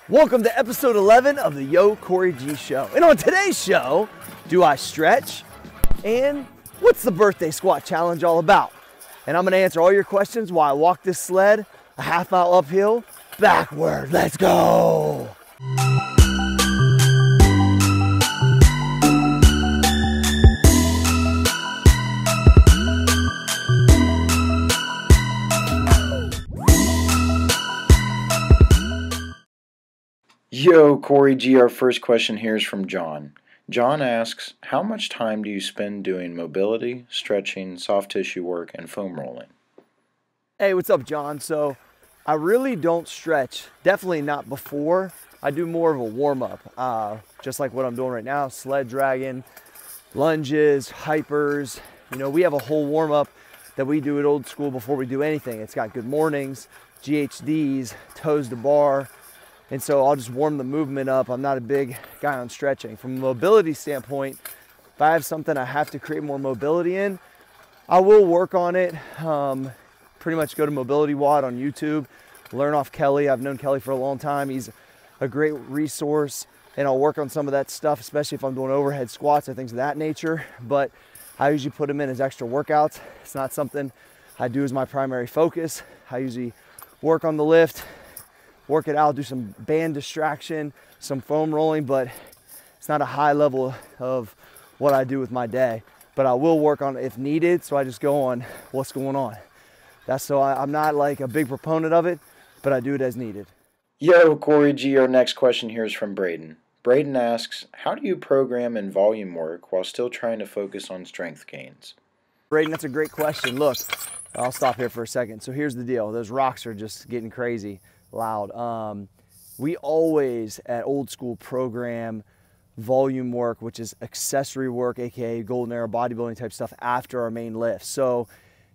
Welcome to episode 11 of the YoCoryG show. And on today's show, do I stretch? And what's the birthday squat challenge all about? And I'm gonna answer all your questions while I walk this sled a half mile uphill, backward. Let's go. Yo, Cory G, our first question here is from John. John asks, how much time do you spend doing mobility, stretching, soft tissue work, and foam rolling? Hey, what's up, John? So I really don't stretch, definitely not before. I do more of a warm-up, just like what I'm doing right now, sled dragging, lunges, hypers. You know, we have a whole warm-up that we do at Old School before we do anything. It's got good mornings, GHDs, toes to bar. And so I'll just warm the movement up. I'm not a big guy on stretching. From a mobility standpoint, if I have something I have to create more mobility in, I will work on it. Pretty much go to Mobility WOD on YouTube, learn off Kelly. I've known Kelly for a long time. He's a great resource, and I'll work on some of that stuff, especially if I'm doing overhead squats or things of that nature. But I usually put them in as extra workouts. It's not something I do as my primary focus. I usually work on the lift, work it out, do some band distraction, some foam rolling, but it's not a high level of what I do with my day. But I will work on it if needed, so I just go on what's going on. I'm not like a big proponent of it, but I do it as needed. Yo, Cory G, our next question here is from Braden. Braden asks, how do you program in volume work while still trying to focus on strength gains? Braden, that's a great question. Look, I'll stop here for a second. So here's the deal. Those rocks are just getting crazy loud. We always at Old School program volume work, which is accessory work, aka golden era bodybuilding type stuff after our main lift. So,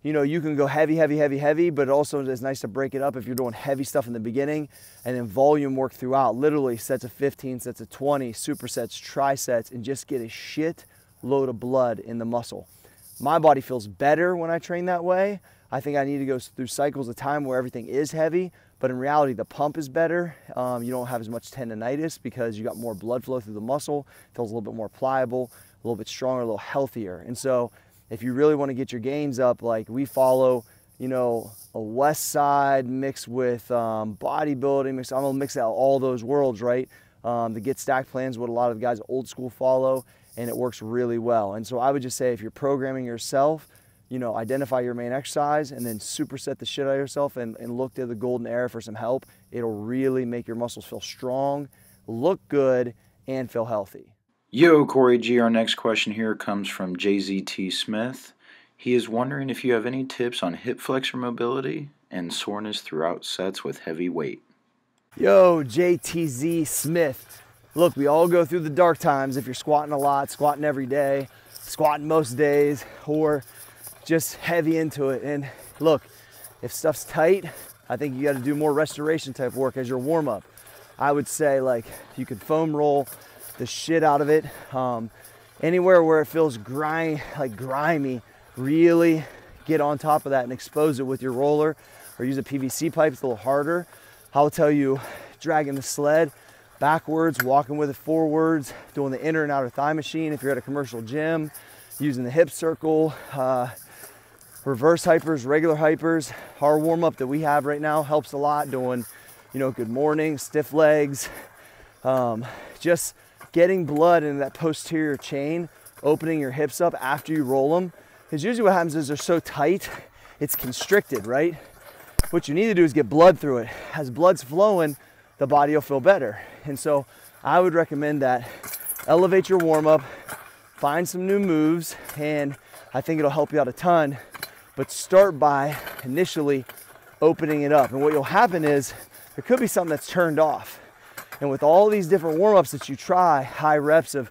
you know, you can go heavy, but it also is nice to break it up if you're doing heavy stuff in the beginning and then volume work throughout, literally sets of 15, sets of 20, supersets, trisets, and just get a shit load of blood in the muscle. My body feels better when I train that way. I think I need to go through cycles of time where everything is heavy, but in reality, the pump is better. You don't have as much tendonitis because you got more blood flow through the muscle. It feels a little bit more pliable, a little bit stronger, a little healthier. And so if you really want to get your gains up, like we follow, you know, a West Side mixed with bodybuilding, I'm gonna mix out all those worlds, right? The Get Stacked plan is what a lot of the guys at Old School follow, and it works really well. And so I would just say if you're programming yourself, you know, identify your main exercise and then superset the shit out of yourself and look to the golden era for some help. It'll really make your muscles feel strong, look good, and feel healthy. Yo, Cory G, our next question here comes from JZT Smith. He is wondering if you have any tips on hip flexor mobility and soreness throughout sets with heavy weight. Yo, JTZ Smith. Look, we all go through the dark times if you're squatting a lot, squatting every day, squatting most days, or just heavy into it. And look, if stuff's tight, I think you got to do more restoration type work as your warm up. I would say like you could foam roll the shit out of it. Anywhere where it feels grimy, really get on top of that and expose it with your roller or use a PVC pipe. It's a little harder. I'll tell you, dragging the sled backwards, walking with it forwards, doing the inner and outer thigh machine if you're at a commercial gym, using the hip circle, reverse hypers, regular hypers. Our warm-up that we have right now helps a lot, doing, you know, good morning, stiff legs, just getting blood into that posterior chain, opening your hips up after you roll them. Because usually what happens is they're so tight, it's constricted, right? What you need to do is get blood through it. As blood's flowing, the body will feel better. And so I would recommend that. Elevate your warm-up, find some new moves, and I think it'll help you out a ton. But start by initially opening it up. And what will happen is there could be something that's turned off. And with all these different warm-ups that you try, high reps of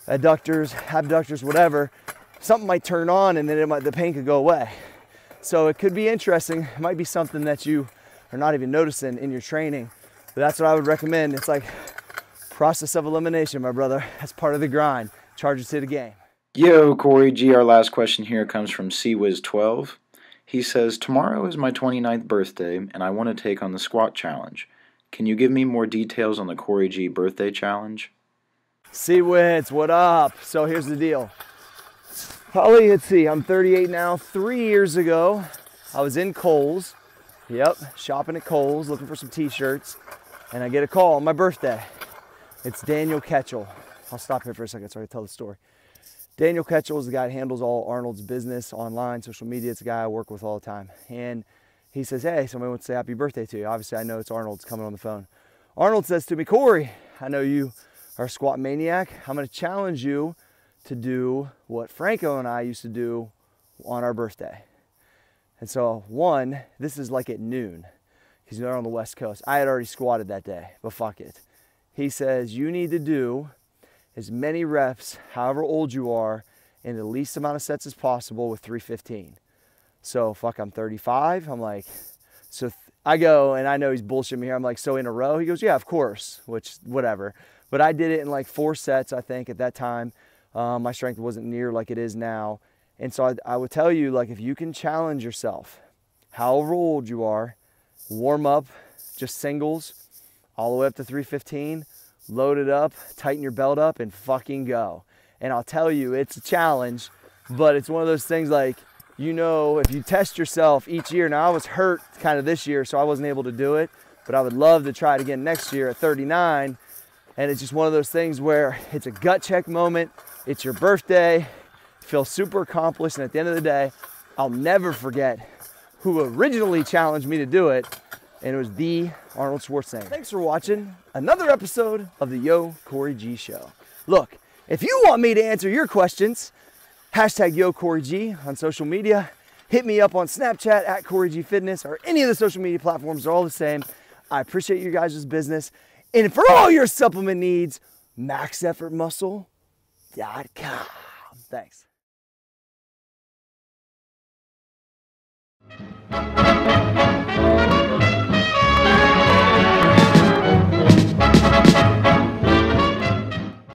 adductors, abductors, whatever, something might turn on and then the pain could go away. So it could be interesting. It might be something that you are not even noticing in your training. But that's what I would recommend. It's like process of elimination, my brother. That's part of the grind. Charges to the game. Yo, Cory G, our last question here comes from CWiz12. He says, tomorrow is my 29th birthday and I want to take on the squat challenge. Can you give me more details on the YoCoryG birthday challenge? Seawits, what up? So here's the deal. Probably, let's see, I'm 38 now. 3 years ago, I was in Kohl's. Yep, shopping at Kohl's, looking for some t-shirts. And I get a call on my birthday. It's Daniel Ketchel. I'll stop here for a second so I can tell the story. Daniel Ketchel is the guy that handles all Arnold's business online, social media. It's a guy I work with all the time. And he says, hey, somebody wants to say happy birthday to you. Obviously, I know it's Arnold's coming on the phone. Arnold says to me, Cory, I know you are a squat maniac. I'm going to challenge you to do what Franco and I used to do on our birthday. And so, this is like at noon. He's there on the West Coast. I had already squatted that day, but fuck it. He says, you need to do as many reps, however old you are, in the least amount of sets as possible with 315. So I'm 35. I'm like, I go, and I know he's bullshitting me here. I'm like, so in a row? He goes, yeah, of course, which, whatever. But I did it in like 4 sets, I think, at that time. My strength wasn't near like it is now. And so I would tell you, like, if you can challenge yourself, however old you are, warm up, just singles, all the way up to 315, load it up, tighten your belt up, and fucking go. And I'll tell you, it's a challenge, but it's one of those things like, you know, if you test yourself each year. Now I was hurt kind of this year, so I wasn't able to do it, but I would love to try it again next year at 39. And it's just one of those things where it's a gut check moment. It's your birthday, feel super accomplished, and at the end of the day, I'll never forget who originally challenged me to do it, and it was the Arnold Schwarzenegger. Thanks for watching another episode of the YoCoryG Show. Look, if you want me to answer your questions, hashtag YoCoryG on social media. Hit me up on Snapchat at CoryG Fitness, or any of the social media platforms. They're all the same. I appreciate you guys' business. And for all your supplement needs, maxeffortmuscle.com. Thanks.